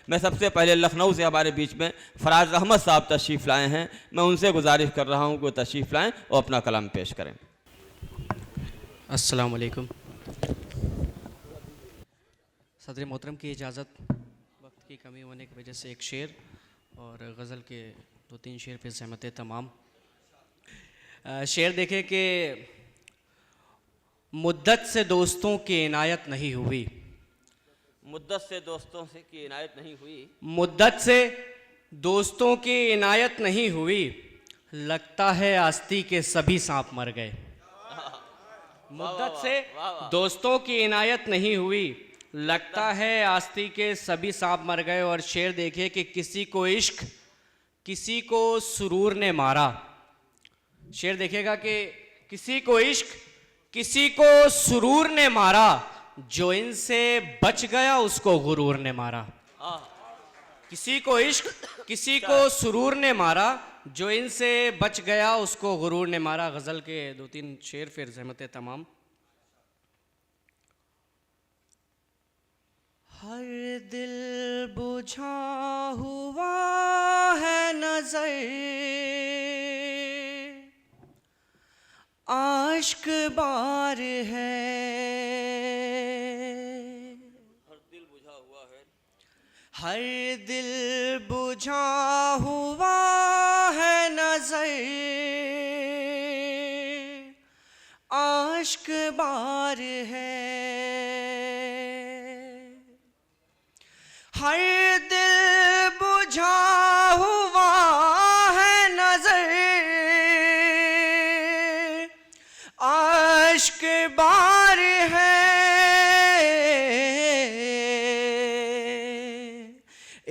मैं सबसे पहले लखनऊ से हमारे बीच में फराज अहमद साहब तशरीफ़ लाए हैं। मैं उनसे गुजारिश कर रहा हूँ कि वो तशरीफ़ लाएँ और अपना कलाम पेश करें। अस्सलाम वालेकुम। सदर मोहतरम की इजाज़त, वक्त की कमी होने की वजह से एक शेर और गज़ल के 2-3 शेर पे ज़हमत तमाम। शेर देखे कि मुद्दत से दोस्तों की इनायत नहीं हुई, मुद्दत से दोस्तों से की इनायत नहीं हुई, मुद्दत से दोस्तों की इनायत नहीं हुई, लगता है आस्ती के सभी सांप मर गए। मुद्दत से दोस्तों की इनायत नहीं हुई, लगता है आस्ती के सभी सांप मर गए। और शेर देखिए कि किसी को इश्क किसी को सुरूर ने मारा। शेर देखेगा कि किसी को इश्क किसी को सुरूर ने मारा, जो इनसे बच गया उसको गुरूर ने मारा। किसी को इश्क किसी को सुरूर ने मारा, जो इनसे बच गया उसको गुरूर ने मारा। गज़ल के 2-3 शेर फिर ज़हमत तमाम। हर दिल बुझा हुआ है नजर, आश्क बार है। हर दिल बुझा हुआ है, हर दिल बुझा हुआ है नजर, आश्क बार है। हर दिल बुझा हुआ है नजर, आश्क बार है।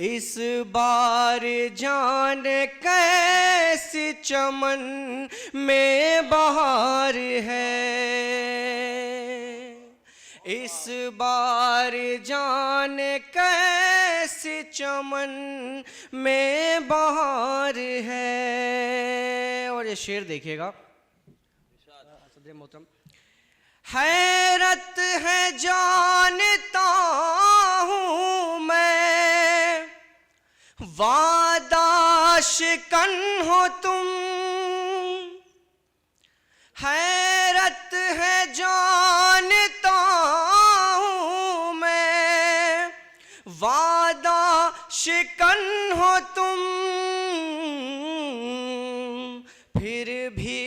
इस बार जान कैसी चमन में बहार है, इस बार जान कैसी चमन में बहार है। और ये शेर देखिएगा सदर मोहतरम। हैरत है जानता हूँ मैं, वादा शिकन हो तुम। हैरत है जानता हूँ मैं, वादा शिकन हो तुम। फिर भी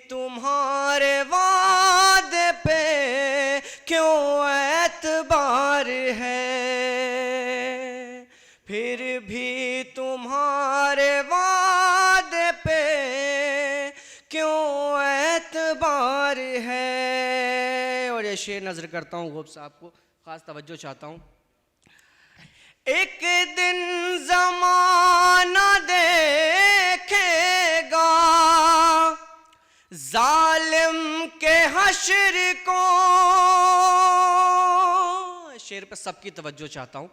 तुम्हारे वादे पे क्यों एतबार है, फिर भी तुम्हारे वादे पे क्यों एतबार है। और ये शेर नजर करता हूँ गौब साहब को खास तवज्जो चाहता हूँ। एक दिन ज़माना देखेगा जालिम के हश्र को। शेर पे सबकी तवज्जो चाहता हूँ।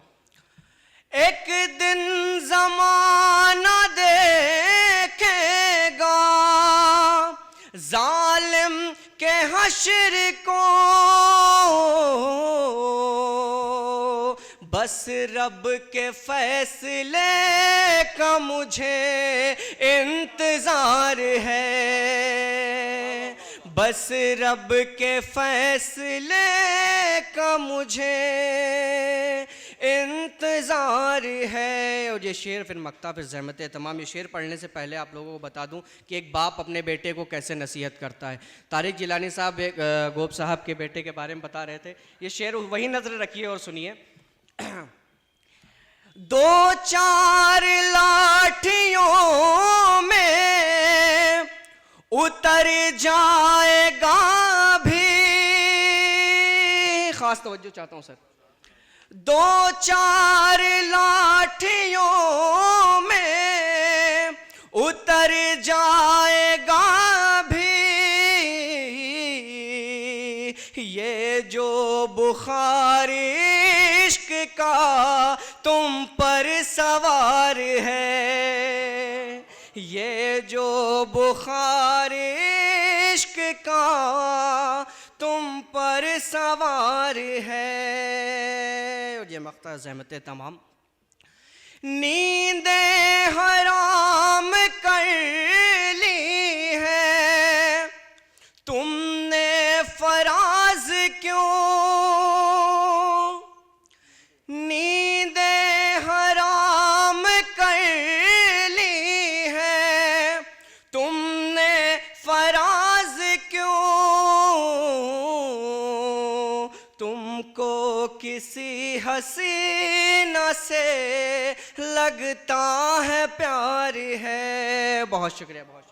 एक दिन ज़माना देखेगा जालिम के हश्र को, बस रब के फैसले का मुझे इंतज़ार है, बस रब के फैसले का मुझे इंतज़ार है। और ये शेर फिर मक्ता फिर ज़हमत तमाम। ये शेर पढ़ने से पहले आप लोगों को बता दूं कि एक बाप अपने बेटे को कैसे नसीहत करता है। तारिक जिलानी साहब गोप साहब के बेटे के बारे में बता रहे थे। ये शेर वही नज़र रखिए और सुनिए। 2-4 लाठियों में उतर जाएगा भी। खास तवज्जो चाहता हूं सर। 2-4 लाठियों में उतर जाएगा भी, ये जो बुखार इश्क का तुम पर सवार है, ये जो बुखार इश्क का तुम पर सवार है। और ये मक्ता ज़हमत तमाम। नींदें हराम कर ली है तुमने फराज क्यों, नींदें हराम कर ली है तुमने फराज क्यों, तुमको किसी हसीना से लगता है प्यार है। बहुत शुक्रिया, बहुत